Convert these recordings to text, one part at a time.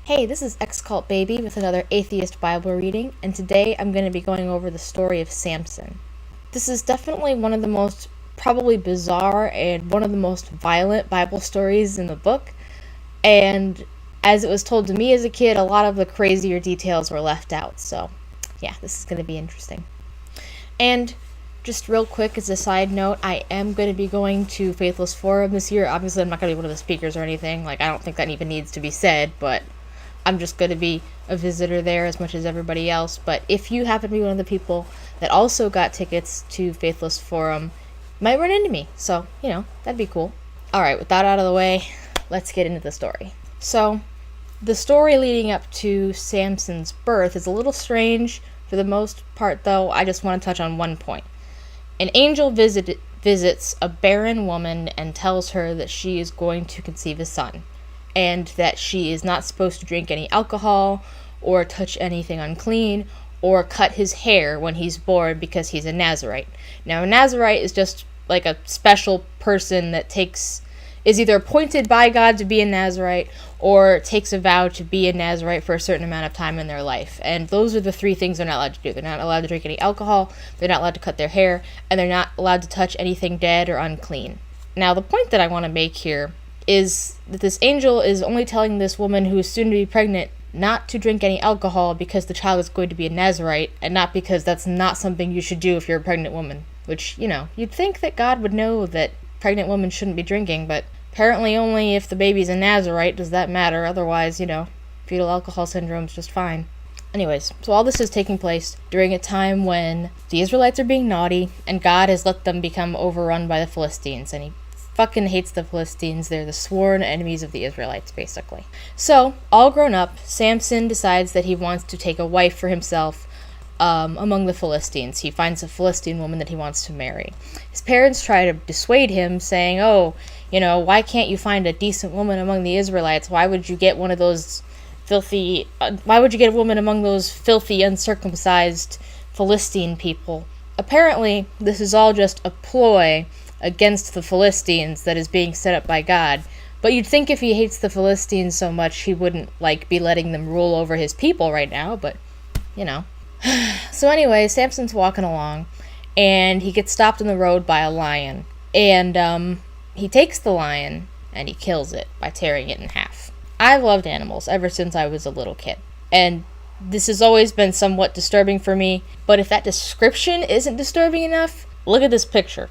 Hey, this is X-Cult Baby with another Atheist Bible reading, and today I'm going to be going over the story of Samson. This is definitely one of the most probably bizarre and one of the most violent Bible stories in the book, and as it was told to me as a kid, a lot of the crazier details were left out, so yeah, this is going to be interesting. And just real quick as a side note, I am going to be going to Faithless Forum this year. Obviously, I'm not going to be one of the speakers or anything. I don't think that even needs to be said, but I'm just going to be a visitor there as much as everybody else. But if you happen to be one of the people that also got tickets to Faithless Forum, you might run into me. So, that'd be cool. Alright, with that out of the way, let's get into the story. So, the story leading up to Samson's birth is a little strange. For the most part, though, I just want to touch on one point. An angel visits a barren woman and tells her that she is going to conceive a son, and that she is not supposed to drink any alcohol, or touch anything unclean, or cut his hair when he's born because he's a Nazarite. Now, a Nazarite is just like a special person that is either appointed by God to be a Nazarite, or takes a vow to be a Nazarite for a certain amount of time in their life. And those are the three things they're not allowed to do. They're not allowed to drink any alcohol, they're not allowed to cut their hair, and they're not allowed to touch anything dead or unclean. Now, the point that I want to make here is that this angel is only telling this woman who is soon to be pregnant not to drink any alcohol because the child is going to be a Nazarite, and not because that's not something you should do if you're a pregnant woman. Which, you'd think that God would know that pregnant women shouldn't be drinking, but apparently only if the baby's a Nazarite does that matter. Otherwise, fetal alcohol syndrome's just fine. Anyways, so all this is taking place during a time when the Israelites are being naughty, and God has let them become overrun by the Philistines, and he fucking hates the Philistines. They're the sworn enemies of the Israelites, basically. So, all grown up, Samson decides that he wants to take a wife for himself among the Philistines. He finds a Philistine woman that he wants to marry. His parents try to dissuade him, saying, why can't you find a decent woman among the Israelites? Why would you get one of those why would you get a woman among those filthy, uncircumcised Philistine people? Apparently, this is all just a ploy against the Philistines that is being set up by God. But you'd think if he hates the Philistines so much, he wouldn't, be letting them rule over his people right now, but, So anyway, Samson's walking along, and he gets stopped in the road by a lion. And, he takes the lion, and he kills it by tearing it in half. I've loved animals ever since I was a little kid. And this has always been somewhat disturbing for me, but if that description isn't disturbing enough, look at this picture.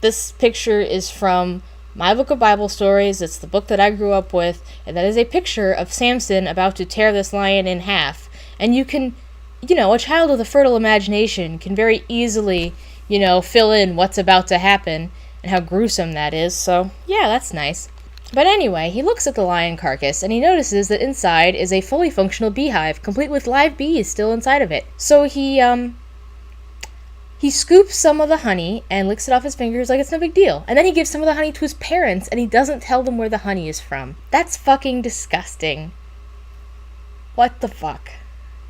This picture is from my book of Bible stories. It's the book that I grew up with, and that is a picture of Samson about to tear this lion in half. And you can, a child with a fertile imagination can very easily, fill in what's about to happen and how gruesome that is. So, yeah, that's nice. But anyway, he looks at the lion carcass, and he notices that inside is a fully functional beehive, complete with live bees still inside of it. So he scoops some of the honey and licks it off his fingers like it's no big deal. And then he gives some of the honey to his parents, and he doesn't tell them where the honey is from. That's fucking disgusting. What the fuck?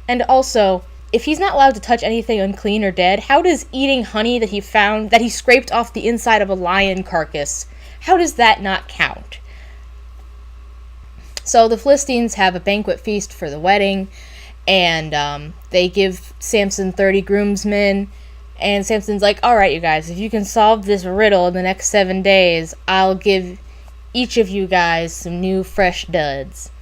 And also, if he's not allowed to touch anything unclean or dead, how does eating honey that he scraped off the inside of a lion carcass, how does that not count? So the Philistines have a banquet feast for the wedding, and they give Samson 30 groomsmen. And Samson's like, alright, you guys, if you can solve this riddle in the next 7 days, I'll give each of you guys some new, fresh duds.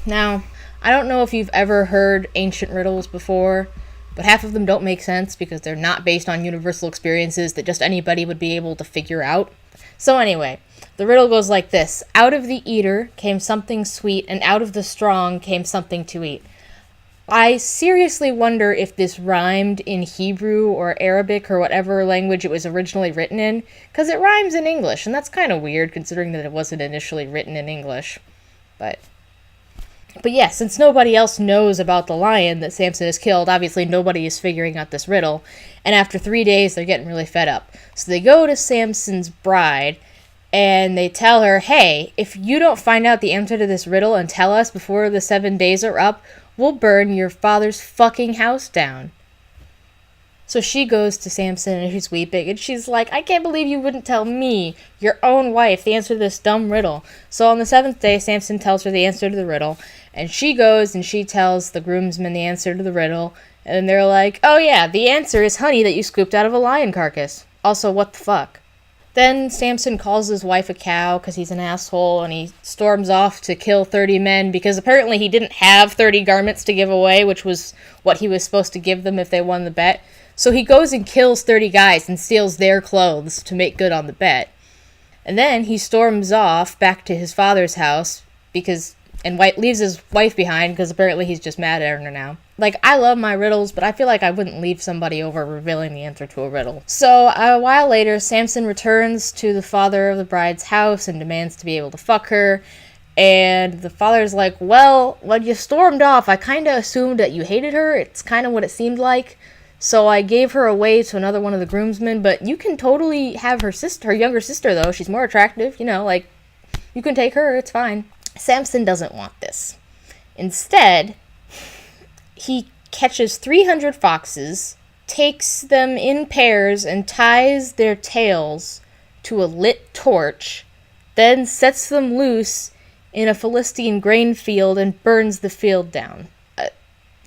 Now, I don't know if you've ever heard ancient riddles before, but half of them don't make sense because they're not based on universal experiences that just anybody would be able to figure out. So anyway, the riddle goes like this. Out of the eater came something sweet, and out of the strong came something to eat. I seriously wonder if this rhymed in Hebrew or Arabic or whatever language it was originally written in, because it rhymes in English, and that's kind of weird considering that it wasn't initially written in English. But yeah, since nobody else knows about the lion that Samson has killed, obviously nobody is figuring out this riddle, and after 3 days they're getting really fed up. So they go to Samson's bride, and they tell her, hey, if you don't find out the answer to this riddle and tell us before the 7 days are up, we'll burn your father's fucking house down. So she goes to Samson and she's weeping and she's like, I can't believe you wouldn't tell me, your own wife, the answer to this dumb riddle. So on the 7th day, Samson tells her the answer to the riddle, and she goes and she tells the groomsmen the answer to the riddle, and they're like, oh yeah, the answer is honey that you scooped out of a lion carcass. Also, what the fuck? Then Samson calls his wife a cow because he's an asshole, and he storms off to kill 30 men because apparently he didn't have 30 garments to give away, which was what he was supposed to give them if they won the bet. So he goes and kills 30 guys and steals their clothes to make good on the bet. And then he storms off back to his father's house and leaves his wife behind because apparently he's just mad at her now. Like, I love my riddles, but I feel like I wouldn't leave somebody over revealing the answer to a riddle. So, a while later, Samson returns to the father of the bride's house and demands to be able to fuck her. And the father's like, well, when you stormed off, I kind of assumed that you hated her. It's kind of what it seemed like. So I gave her away to another one of the groomsmen, but you can totally have her younger sister, though. She's more attractive, like, you can take her, it's fine. Samson doesn't want this. Instead, he catches 300 foxes, takes them in pairs, and ties their tails to a lit torch, then sets them loose in a Philistine grain field and burns the field down.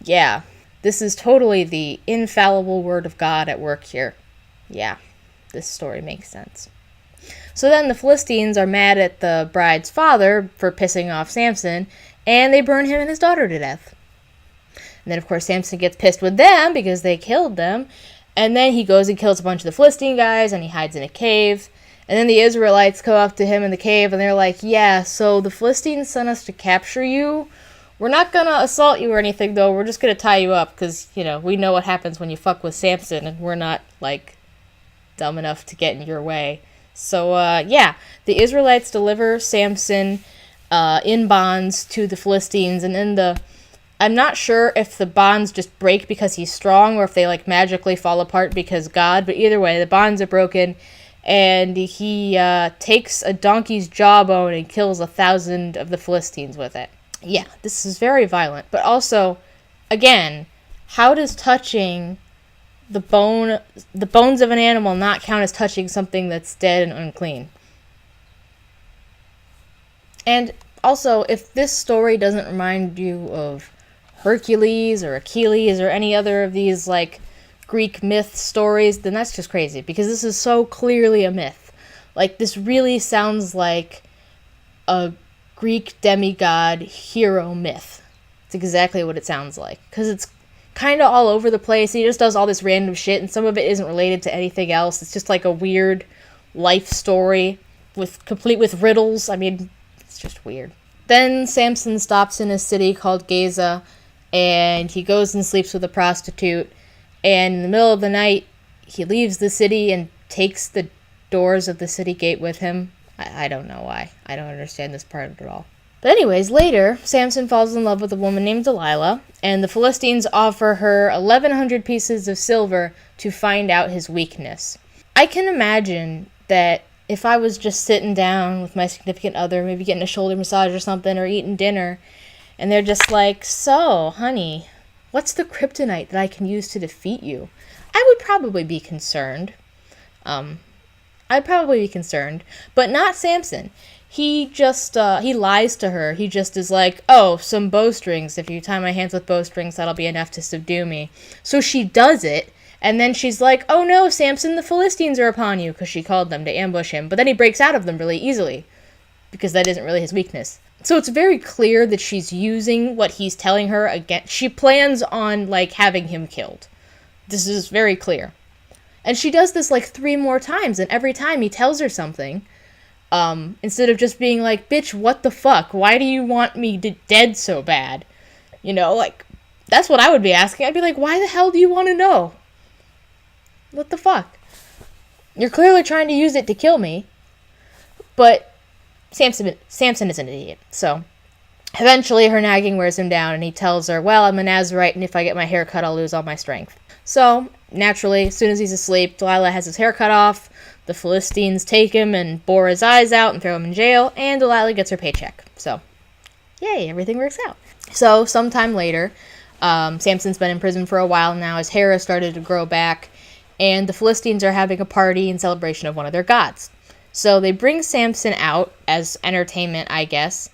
Yeah. This is totally the infallible word of God at work here. Yeah, this story makes sense. So then the Philistines are mad at the bride's father for pissing off Samson, and they burn him and his daughter to death. And then, of course, Samson gets pissed with them because they killed them, and then he goes and kills a bunch of the Philistine guys, and he hides in a cave. And then the Israelites go up to him in the cave, and they're like, yeah, so the Philistines sent us to capture you. We're not going to assault you or anything, though. We're just going to tie you up because, we know what happens when you fuck with Samson, and we're not, dumb enough to get in your way. So, the Israelites deliver Samson in bonds to the Philistines, and then I'm not sure if the bonds just break because he's strong or if they, magically fall apart because God, but either way, the bonds are broken, and he takes a donkey's jawbone and kills 1,000 of the Philistines with it. Yeah, this is very violent. But also, again, how does touching the bones of an animal not count as touching something that's dead and unclean? And also, if this story doesn't remind you of Hercules or Achilles or any other of these, Greek myth stories, then that's just crazy. Because this is so clearly a myth. This really sounds like a Greek demigod hero myth. It's exactly what it sounds like. Because it's kind of all over the place. He just does all this random shit, and some of it isn't related to anything else. It's just a weird life story complete with riddles. I mean, it's just weird. Then Samson stops in a city called Gaza, and he goes and sleeps with a prostitute. And in the middle of the night, he leaves the city and takes the doors of the city gate with him. I don't know why. I don't understand this part of it at all. But anyways, later, Samson falls in love with a woman named Delilah, and the Philistines offer her 1,100 pieces of silver to find out his weakness. I can imagine that if I was just sitting down with my significant other, maybe getting a shoulder massage or something, or eating dinner, and they're just like, so, honey, what's the kryptonite that I can use to defeat you? I would probably be concerned. But not Samson. He just, he lies to her. He just is like, oh, some bowstrings. If you tie my hands with bowstrings, that'll be enough to subdue me. So she does it, and then she's like, oh no, Samson, the Philistines are upon you, because she called them to ambush him. But then he breaks out of them really easily, because that isn't really his weakness. So it's very clear that she's using what he's telling her again. She plans on, having him killed. This is very clear. And she does this 3 more times, and every time he tells her something, instead of just being like, bitch, what the fuck? Why do you want me dead so bad? That's what I would be asking. I'd be like, why the hell do you want to know? What the fuck? You're clearly trying to use it to kill me, but Samson is an idiot, so eventually her nagging wears him down, and he tells her, well, I'm a Nazarite, and if I get my hair cut, I'll lose all my strength. So, naturally, as soon as he's asleep, Delilah has his hair cut off, the Philistines take him and bore his eyes out and throw him in jail, and Delilah gets her paycheck. So, yay, everything works out. So, sometime later, Samson's been in prison for a while now. His hair has started to grow back, and the Philistines are having a party in celebration of one of their gods. So they bring Samson out as entertainment, I guess,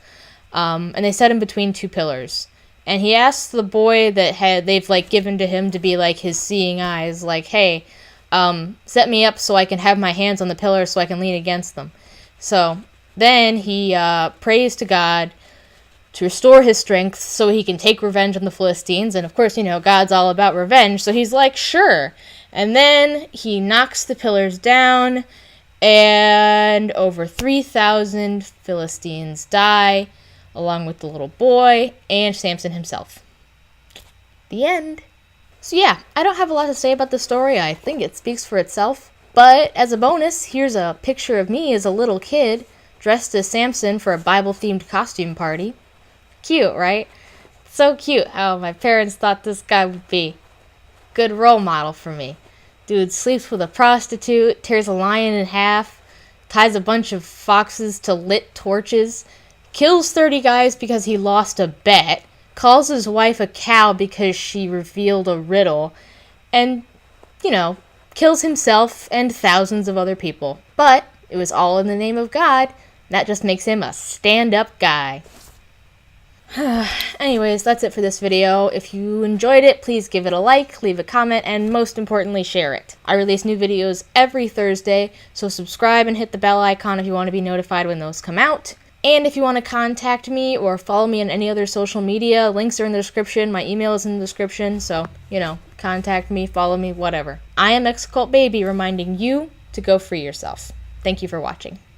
and they set him between two pillars. And he asks the boy that they've like given to him to be like his seeing eyes, like, hey, set me up so I can have my hands on the pillars so I can lean against them. So then he prays to God to restore his strength so he can take revenge on the Philistines. And of course, God's all about revenge, so he's like, sure. And then he knocks the pillars down, and over 3,000 Philistines die, along with the little boy and Samson himself. The end. So yeah, I don't have a lot to say about the story. I think it speaks for itself. But as a bonus, here's a picture of me as a little kid dressed as Samson for a Bible-themed costume party. Cute, right? So cute how my parents thought this guy would be a good role model for me. Dude sleeps with a prostitute, tears a lion in half, ties a bunch of foxes to lit torches, kills 30 guys because he lost a bet, calls his wife a cow because she revealed a riddle, and, kills himself and thousands of other people. But it was all in the name of God. That just makes him a stand-up guy. Anyways, that's it for this video. If you enjoyed it, please give it a like, leave a comment, and most importantly, share it. I release new videos every Thursday, so subscribe and hit the bell icon if you want to be notified when those come out. And if you want to contact me or follow me on any other social media, links are in the description. My email is in the description, so, contact me, follow me, whatever. I am X-Cult Baby, reminding you to go free yourself. Thank you for watching.